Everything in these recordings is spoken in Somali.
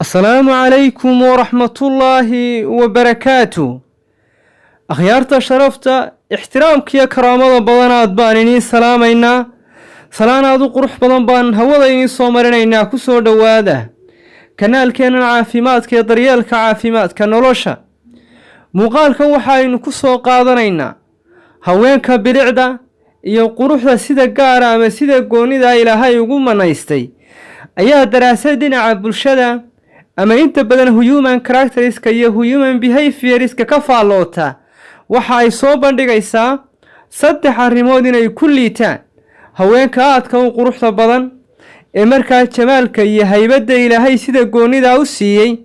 السلام عليكم ورحمة الله وبركاته. أخيارتا شرفتا احترامك يا كرامة بدنات بانيني سلامينا سلانا دو قروح بدن بان هوديني سومرينينا كسو دواده kanaalkeena caafimaadka iyo daryeelka caafimaadka nolosha muuqaalkan waxaynu ku soo qaadanaynaa haweenka bilicda iyo quruxda sida gaar ah ama sida goonida Ilaahay ugu manaystay ayaa daraasad dhinaca bulshada ama inta badan human characteristics iyo human behaviors ka faaloota waxa ay soo bandhigaysaa saddex arrimood inay ku liitaan haweenka aadka u quruxda badan ee markaa jamaalka iyo haybada Ilaahay sida goonida u siiyay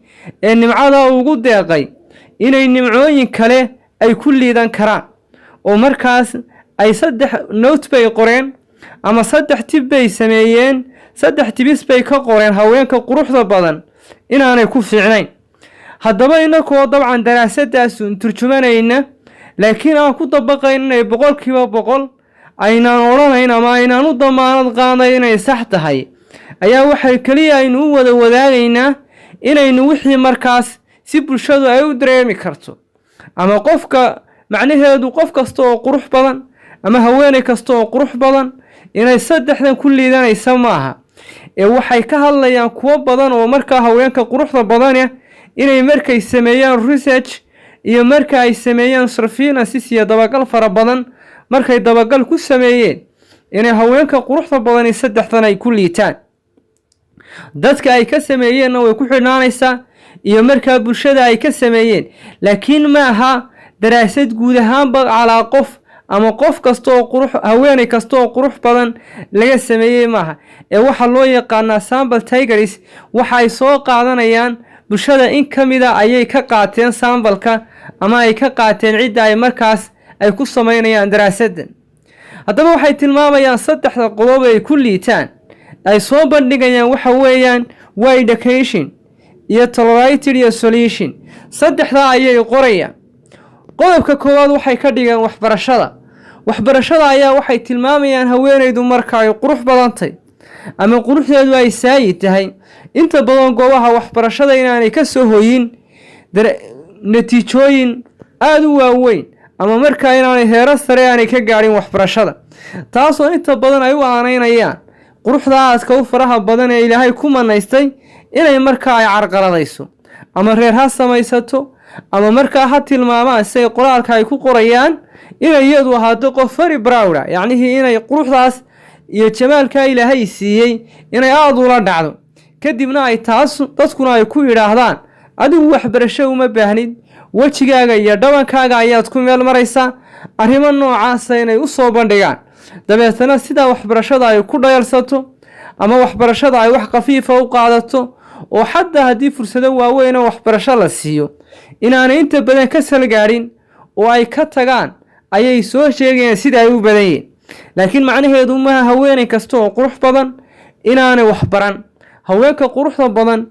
ee nimcada ugu deeqay inay nimcooyin kale ay ku liidan karaan oo markaas ay saddex note bay qoreen ama saddex tib bay sameeyeen saddex tibis bay ka qoreen haweenka quruxda badan inaanay ku fiicnayn haddaba inakoo dabcan daraasadaas turjumanayna laakiin aan ku dabaqayn inay 100% aynaan oranayn ama aynaan u damaanad qaadayn inay sax tahay ayaa waxay kaliya aynu u wada wadaagaynaa inaynu wixii markaas si bulshadu ay u dareemi karto ama qofka macnaheedu qof kasta oo qurux badan ama haweeney kasta oo qurux badan inay saddexdan ku liidanaysa maaha ee waxay ka hadlayaan kuwa badan oo markaa haweenka quruxda badan inay markay sameeyaan research iyo marka ay sameeyaan surveillance iyo dabagal fara badan markay dabagal ku sameeyeen inay haweenka quruxda badan saddexdan ay ku liitaan dadka ay ka sameeyeen way ku xidhnaanaysaa iyo markaa bulshada ay ka sameeyeen laakiin ma aha daraasad guud ahaanba calaa qof ama qof kasta oo qurux haweeney kasta oo qurux badan laga sameeyay maaha ee waxa loo yaqaan sample tigers waxa ay soo qaadanayaan bulshada in kamida ayay ka qaateen sambalka ama ay ka qaateen cidda ay markaas ay ku sameeyaan daraasadan haddaba waxay tilmaamayaan saddexda qodob ay ku liitaan ay soo bandhigayaan waxa weeyaan waa education iyo tolerated iyo solution saddexda ayay qorayaan qodobka koowaad waxay ka dhigaan waxbarashada ayaa waxay tilmaamayaan haweeneydu marka ay qurux badantay ama quruxdeedu ay saayid tahay inta badan goobaha waxbarashada inaanay ka soo hooyin natiijooyin aad u waaweyn ama marka inaanay heerar sare aanay ka gaarin waxbarashada taasoo inta badan ay u aaneynayaan quruxda aadka u faraha badan ee Ilaahay ku manaystay inay markaa ay carqaladayso ama reer ha samaysato ama markaa ha tilmaamaan say qoraalka ay ku qorayaan inay iyadu ahaato qof very proud yacni inay quruxdaas iyo jamaalka Ilaahay siiyay inay aad ula dhacdo kadibna ay taas dadkuna ay ku yiraahdaan adigu waxbarasho uma baahnid wajigaaga iyo dhawankaaga ayaad ku meel maraysaa arrimo noocaas inay u soo bandhigaan dabeetana sida waxbarashada ay ku dhayalsato ama waxbarashada ay wax qafiif u qaadato oo xataa hadii fursado waaweyn oo waxbarasho la siiyo inaanay inta badan ka salgaarin oo ay ka tagaan ayay soo sheegayaan sida ay u badan yihiin laakiin macnaheedu ma haweeney kasta oo qurux badan inaanay wax baran haweenka quruxda badan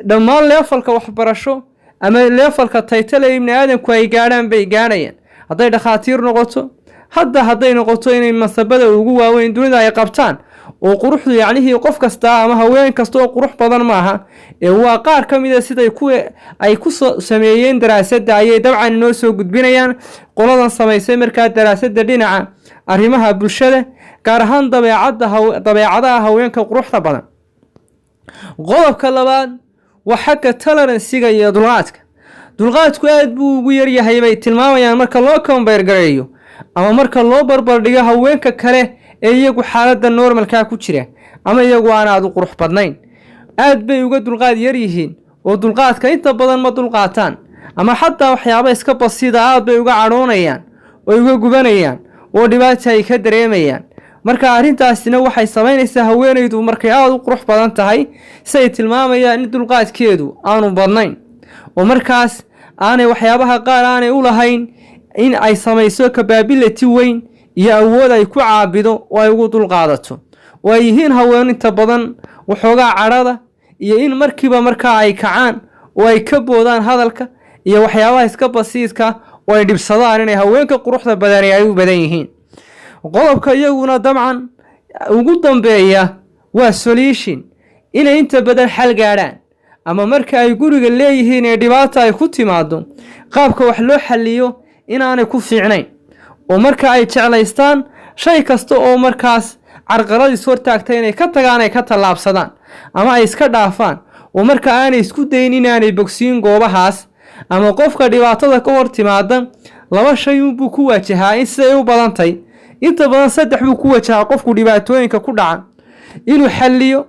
dhammaan levelka waxbarasho ama levelka title ee ibn aadamku ay gaaraan bay gaarayaan haday dhaqaatiir noqoto hadday noqoto inay masabada ugu waaweyn dunida ay qabtaan oo quruxdu yacni qof kasta ama haween kasta oo qurux badan maaha ee waa qaar kamida sida ay ku sameeyeen daraasada ayay dabcan noo soo gudbinayaan qoladan sameysay markaa daraasada dhinaca arrimaha bulshada gaar ahaan dabeecadaha haweenka quruxda badan qodobka labaad waxa ka tolerance-ga iyo dulqaadku aad buu ugu yar yahay bay tilmaamayaan marka loo compare gareeyo ama marka loo barbar dhigo haweenka kale ee iyagu xaaladda normalka ku jira ama iyagu aan aad u qurux badnayn aad bay uga dulqaad yar yihiin oo dulqaadka inta badan ma dulqaataan ama xataa waxyaabo iska basiida aad bay uga cadhoonayaan oo uga gubanayaan oo dhibaato ay ka dareemayaan marka arrintaasina waxay sameynaysaa haweeneydu markay aad u qurux badan tahay say tilmaamayaan in dulqaadkeedu aanu badnayn oo markaas aanay waxyaabaha qaar aanay u lahayn in ay samayso capability weyn iyo awood ay ku caabido oo ay ugu dulqaadato oo ay yihiin haween inta badan waxoogaa cadhada iyo in markiiba markaa ay kacaan oo ay ka boodaan hadalka iyo waxyaabaha iska basiidka oo ay dhibsadaan inay haweenka quruxda badan ay u badan yihiin qodobka iyaguna dabcan ugu dambeeya waa solution inay inta badan xal gaaraan ama marka ay guriga leeyihiin ee dhibaato ay ku timaado qaabka wax loo xalliyo inaanay ku fiicnayn oo marka ay jeclaystaan shay kasta oo markaas carqaladiis hortaagtay inay ka tagaan ay ka tallaabsadaan ama ay iska dhaafaan oo marka aanay isku dayin inaanay bogsiin goobahaas ama qofka dhibaatada ka hor timaada laba shay buu ku wajahaa in siday u badantay inta badan saddex buu ku wajahaa qofku dhibaatooyinka ku dhaca inuu xalliyo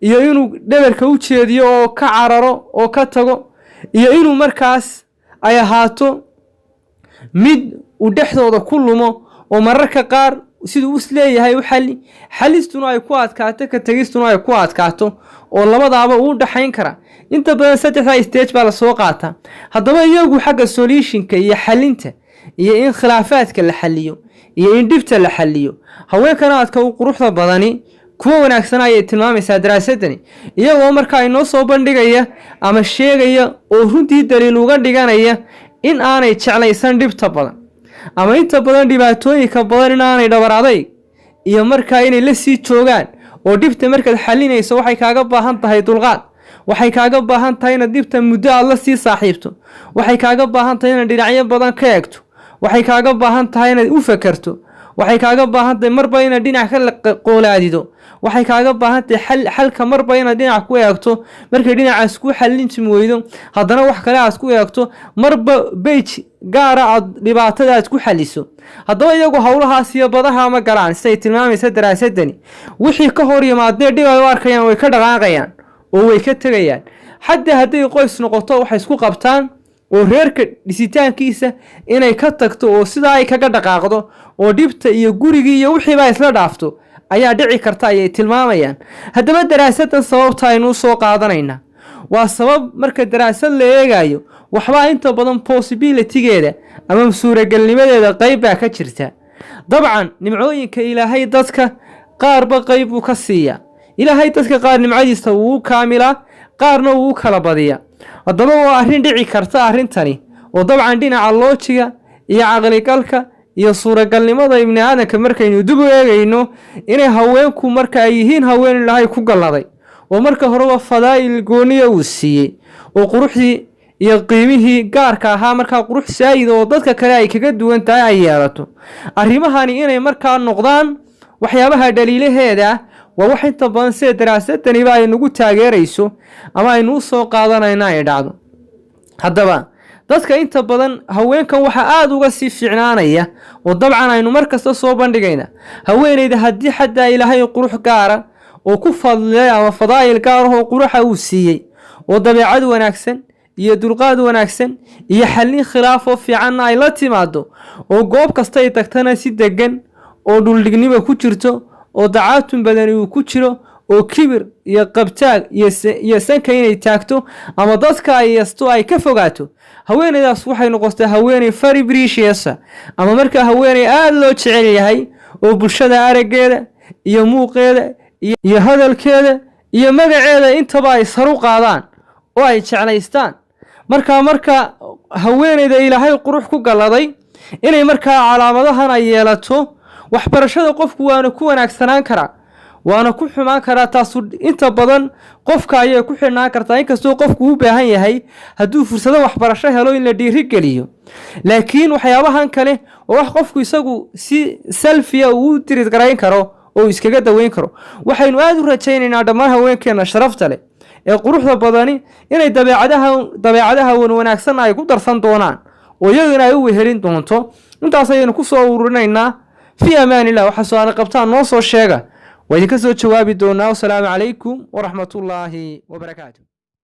iyo inuu dhabarka u jeediyo oo ka cararo oo ka tago iyo inuu markaas ay ahaato mid uu dhexdooda ku lumo oo mararka qaar siduu is leeyahay u xalistuna ay ku adkaato ka tagistuna ay ku adkaato oo labadaaba uu dhaxayn kara inta badan saddexda stage baa la soo qaata haddaba iyagu xagga solutionka iyo xalinta iyo in khilaafaadka la xaliyo iyo in dhibta la xaliyo haweenkana aadka u quruxda badani kuwa wanaagsan ayay tilmaamaysaa daraasadani iyagoo marka ay noo soo bandhigaya ama sheegaya oo runtii daliil uga dhiganaya in aanay jeclaysan dhibta badan ama inta badan dhibaatooyinka badan inaanay dhabar adayg iyo markaa inay la sii joogaan oo dhibta markaad xalinayso waxay kaaga baahan tahay dulqaad waxay kaaga baahan tahay inaad dhibta muddo aad la sii saaxiibto waxay kaaga baahan tahay inaad dhinacyo badan ka eegto waxay kaaga baahan tahay inaad u fakarto waxay kaaga baahan tahay marba inaad dhinac ka qoolaadido waxay kaaga baahan tahay xalka marba inaad dhinac ku eegto markay dhinacaas ku xalinti weydo haddana wax kale aad ku eegto marba page gaara aad dhibaatada aad ku xaliso haddaba iyagu howlahaas iyo badaha ma galaan siday tilmaamaysa daraasadani wixii ka hor yimaadee dhib ay u arkayaan way ka dhaqaaqayaan oo way ka tegayaan xataa hadday qoys noqoto waxay isku qabtaan oo reerka dhisitaankiisa inay ka tagto oo sidaa ay kaga dhaqaaqdo oo dhibta iyo gurigii iyo wixiiba isla dhaafto ayaa dhici karta ayay tilmaamayaan haddaba daraasadan sababta aynu soo qaadanaynaa waa sabab marka daraasad la eegayo waxbaa inta badan possibilitygeeda ama suuragelnimadeeda qayb baa ka jirta dabcan nimcooyinka ilaahay dadka qaarba qayb buu ka siiyaa ilaahay dadka qaar nimcadiisa wuu kaamilaa qaarna wuu kala badiyaa haddaba waa arrin dhici karta arrintani oo dabcan dhinaca loojiga iyo caqligalka iyo suuragalnimada ibni aadanka markaynu dib u eegayno inay haweenku marka ay yihiin haween ilaahay ku galladay oo marka horeba fadaa'il gooniya uu siiyey oo quruxdii iyo qiimihii gaarka ahaa markaa qurux saayid oo dadka kale ay kaga duwan tahay ay yeelato arrimahani inay markaa noqdaan waxyaabaha dhaliilaheeda waa wax inta badan sida daraasadaniba ay nagu taageerayso ama aynu u soo qaadanayna ay dhacdo haddaba dadka inta badan haweenkan waxaa aada uga sii fiicnaanaya oo dabcan aynu mar kasta soo bandhigayna haweenayda haddii xataa ilaahay qurux gaara oo ku fadlay ama fadaa'il gaar ah oo quruxa uu siiyey oo dabeecad wanaagsan iyo dulqaad wanaagsan iyo xallin khilaaf oo fiicanna ay la timaado oo goob kasta ay tagtana si degan oo dhuldhignimo ku jirto oo dacaatun badani uu ku jiro oo kibir iyo qabtaag iyo sanka inay taagto ama dadka ay yasto ay ka fogaato haweenaydaas waxay noqotay haweenay very precious ama markaa haweenay aada loo jecel yahay oo bulshada araggeeda iyo muuqeeda iyo hadalkeeda iyo magaceeda intaba ay saru qaadaan oo ay jeclaystaan marka haweenayda ilaahay qurux ku galladay inay markaa calaamadahan ay yeelato waxbarashada qofku waana ku wanaagsanaan karaa waana ku xumaan karaa taasu inta badan qofka ayay ku xidhnaan kartaa inkastoo qofku u baahan yahay hadduu fursado waxbarasho helo in la dhiirigeliyo laakiin waxyaabahan kale oo wax qofku isagu si selfiya uu dirid garayn karo oo iskaga daweyn karo waxaynu aada u rajaynaynaa dhammaan haweenkeena sharafta leh ee quruxda badani inay dabeecadaha wanaagsan ay ku darsan doonaan oo iyagana ay u wehelin doonto intaas ayaynu ku soo ururinaynaa fi amaan illah waxa su'aal qabtaan noo soo sheega وإذا كسر جوابي دونا والسلام عليكم ورحمة الله وبركاته.